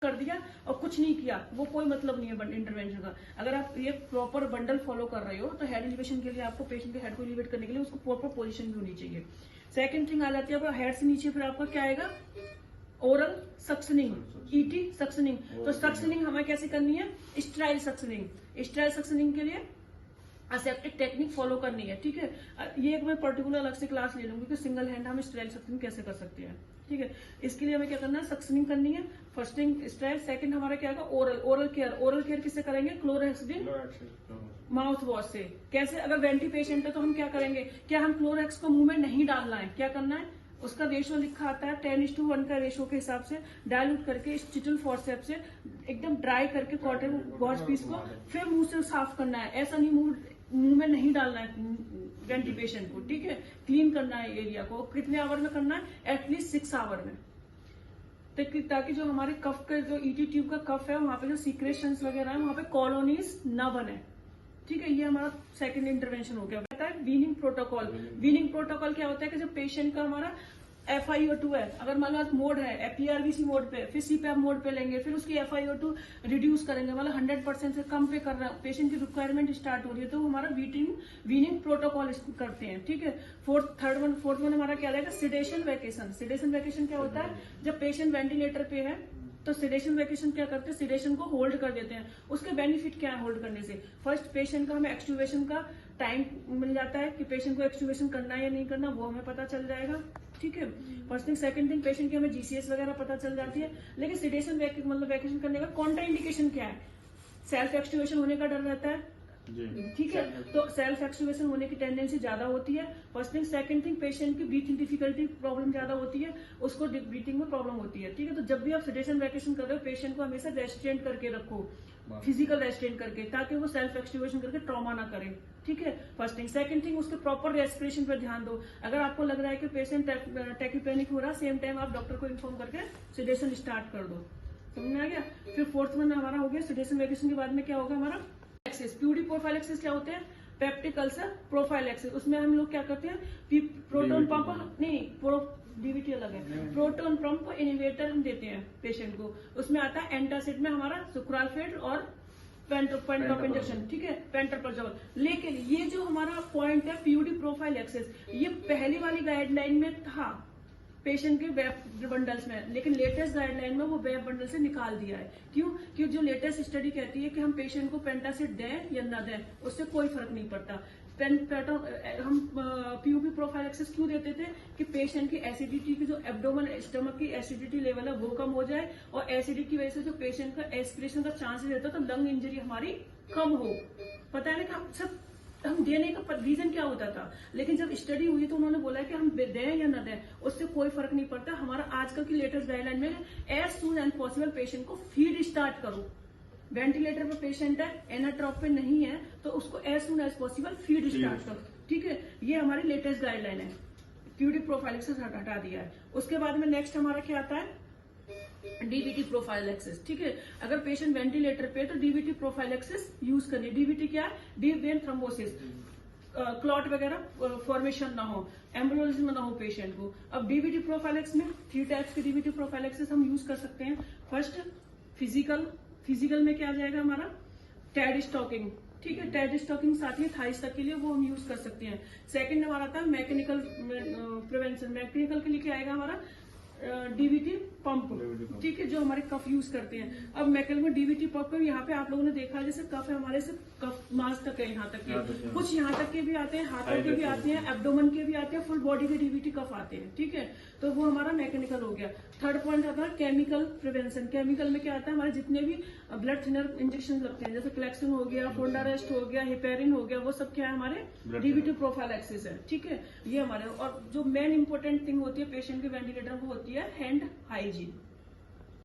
कर दिया और कुछ नहीं किया, वो कोई मतलब नहीं है इंटरवेंशन का। अगर आप ये प्रॉपर बंडल फॉलो कर रहे हो तो हेड एलिवेशन के लिए आपको पेशेंट के हेड को एलिवेट करने के लिए उसको प्रॉपर पोजीशन भी होनी चाहिए। सेकंड थिंग आ जाती है हेड से नीचे, फिर आपका क्या आएगा, ओरल सक्शनिंग, ईटी सक्शनिंग। तो सक्शनिंग हमें कैसे करनी है, स्ट्राइल सक्शनिंग। स्ट्राइल सक्शनिंग के लिए असेप्टिक टेक्निक फॉलो करनी है, ठीक है। ये एक मैं पर्टिकुलर अलग से क्लास ले लूंगी कि सिंगल हैंड हम स्ट्राइल सक्शनिंग कैसे कर सकते हैं, ठीक है। इसके लिए हमें क्या करना है, सक्शनिंग करनी है। फर्स्ट थिंग स्ट्राइल, सेकंड हमारा क्या होगा, oral. Oral care, oral care किससे करेंगे, क्लोरहेक्सिडिन माउथ वॉश से। कैसे, अगर वेंटी पेशेंट है तो हम क्या करेंगे, क्या हम क्लोरेक्स को मुंह में नहीं डालना है, क्या करना है, उसका रेशो लिखा आता है 10:1 का रेशो के हिसाब से डाइल्यूट करके स्टिटल फॉर्सेप से एकदम ड्राई करके कॉटन गॉज पीस को फिर मुंह से साफ करना है। ऐसा नहीं मुंह में नहीं डालना है वेंटी पेशेंट को, ठीक है। क्लीन करना है एरिया को। कितने आवर में करना है, एटलीस्ट 6 आवर में, ताकि जो हमारे कफ का, जो ईटी ट्यूब का कफ है, वहां पे जो सीक्रेशंस वगैरह है वहां पे कॉलोनीज न बने, ठीक है। ये हमारा सेकंड इंटरवेंशन हो गया। Weaning protocol. वीनिंग प्रोटोकॉल क्या होता है कि जब पेशेंट का हमारा FiO2 है, अगर मान लो मोड है PRVC मोड पे, फिर CPAP मोड पे लेंगे, फिर उसकी FiO2 रिड्यूस करेंगे, मतलब 100% से कम पे कर रहे हैं, पेशेंट की रिक्वायरमेंट स्टार्ट हो रही है, तो हमारा वीनिंग प्रोटोकॉल करते हैं, ठीक है। फोर्थ वन हमारा क्या रहेगा, सिडेशन वैकेशन। सिडेशन वैकेशन क्या होता है, जब पेशेंट वेंटिलेटर पे है तो सिडेशन वैकेशन क्या करते हैं, सिडेशन को होल्ड कर देते हैं। उसके बेनिफिट क्या है होल्ड करने से, फर्स्ट पेशेंट का हमें एक्सट्यूबेशन का टाइम मिल जाता है कि पेशेंट को एक्सट्यूबेशन करना है या नहीं करना, वो हमें पता चल जाएगा, ठीक है। First thing. Second thing, patient की हमें GCS वगैरह पता चल जाती है। लेकिन सिडेशन मतलब वैकेशन करने का कॉन्ट्रा इंडिकेशन क्या है, सेल्फ एक्सट्यूबेशन होने का डर रहता है, ठीक है। तो सेल्फ एक्सट्यूबेशन होने की टेंडेंसी ज्यादा होती है, first thing. Second thing, patient की ब्रीथिंग डिफिकल्टी प्रॉब्लम ज्यादा होती है, उसको ब्रीथिंग में प्रॉब्लम होती है, ठीक है। तो जब भी आप सिडेशन वैकेशन कर रहे हो, पेशेंट को हमेशा रेस्ट्रेंट करके रखो, फिजिकल रेस्ट्रेंट करके, ताकि वो सेल्फ एक्सट्यूबेशन करके ट्रॉमा ना करे, ठीक है। First thing. सेकंड थिंग, उसके प्रॉपर रेस्पिरेशन पर ध्यान दो। अगर आपको लग रहा है कि पेशेंट टैकीपेनिक हो रहा है, सेम टाइम आप डॉक्टर को इन्फॉर्म करके सिडेशन स्टार्ट कर दो, समझ में आ गया। फिर फोर्थ वन हमारा हो गया सिडेशन वैकेशन के बाद में क्या होगा हमारा एक्सेस। प्यूडी प्रोफाइल एक्सेस क्या होते हैं, पेप्टिक अल्सर प्रोफाइल एक्सेस। उसमें हम लोग क्या करते हैं, प्रोटोन पंप नहीं, DVT अलग है, प्रोटोन पंप इनिवेटर हम देते हैं पेशेंट को। उसमें आता है एंटासिड में हमारा सुक्रालफेट और पेंटॉप इंजेक्शन, ठीक है, पेंटोप्राजोल। लेकिन ये जो हमारा पॉइंट है PUD प्रोफाइल एक्सेस, ये पहली वाली गाइडलाइन में था पेशेंट के वेब बंडल्स में, लेकिन लेटेस्ट गाइडलाइन में वो वेब बंडल से निकाल दिया है। क्यों, क्योंकि जो लेटेस्ट स्टडी कहती है कि हम पेशेंट को पेंटासिड दें या ना दें, उससे कोई फर्क नहीं पड़ता। हम PUD प्रोफाइल एक्सेस क्यों देते थे कि पेशेंट की एसिडिटी की, जो एब्डोमन स्टमक की एसिडिटी लेवल है वो कम हो जाए, और एसिडिटी की वजह से जो पेशेंट का एस्पिरेशन का चांसेस रहता है तो लंग इंजरी हमारी कम हो। पता है ना, सब हम देने का रीजन क्या होता था, लेकिन जब स्टडी हुई तो उन्होंने बोला कि हम दें या न दें उससे कोई फर्क नहीं पड़ता। हमारा आजकल की लेटेस्ट गाइडलाइन में as soon as possible patient को फीड स्टार्ट करो। वेंटिलेटर पे पेशेंट है, एनाट्रॉप पे नहीं है, तो उसको as soon as possible feed start करो, ठीक है। ये हमारी लेटेस्ट गाइडलाइन है, PUD प्रोफाइल से हटा दिया है। उसके बाद में नेक्स्ट हमारा क्या आता है, DVT प्रोफाइल एक्सेस, ठीक है। अगर पेशेंट वेंटिलेटर पे तो DVT प्रोफाइल एक्सेस यूज करनी है। DVT क्या है, डीप वेन थ्रोम्बोसिस, क्लॉट वगैरह फॉर्मेशन ना हो, एम्बोलिज्म ना हो पेशेंट को। अब DVT प्रोफाइल एक्सेस में 3 टाइप्स के DVT प्रोफाइल एक्सेस हम यूज कर सकते हैं। फर्स्ट फिजिकल में क्या आ जाएगा हमारा, टैड स्टॉकिंग, ठीक है। टैड स्टॉकिंग साथ ही थाइस तक के लिए वो हम यूज कर सकते हैं। सेकंड हमारा था मैकेनिकल प्रिवेंशन। मैकेनिकल के लिए क्या आएगा हमारा, DVT पंप, ठीक है, जो हमारे कफ यूज करते हैं। अब मैकेनिकल में DVT पंप में यहाँ पे आप लोगों ने देखा जैसे कफ है हमारे से कफ मांस तक है, यहाँ तक के, कुछ यहाँ तक के भी आते हैं, हाथों के भी आते हैं, एब्डोमन के भी आते हैं, फुल बॉडी के DVT कफ आते हैं, ठीक है। तो वो हमारा मैकेनिकल हो गया। थर्ड पॉइंट आता है केमिकल प्रिवेंशन। केमिकल में क्या आता है, हमारे जितने भी ब्लड थिनर इंजेक्शन लगते हैं, जैसे क्लेक्सिन हो गया, फोल्डारेस्ट हो गया, हेपेरिन हो गया, वो सब क्या है हमारे DVT प्रोफाइल एक्सेस है, ठीक है। ये हमारे, और जो मेन इंपॉर्टेंट थिंग होती है पेशेंट के वेंटिलेटर वो होती है हैंड हाइजीन।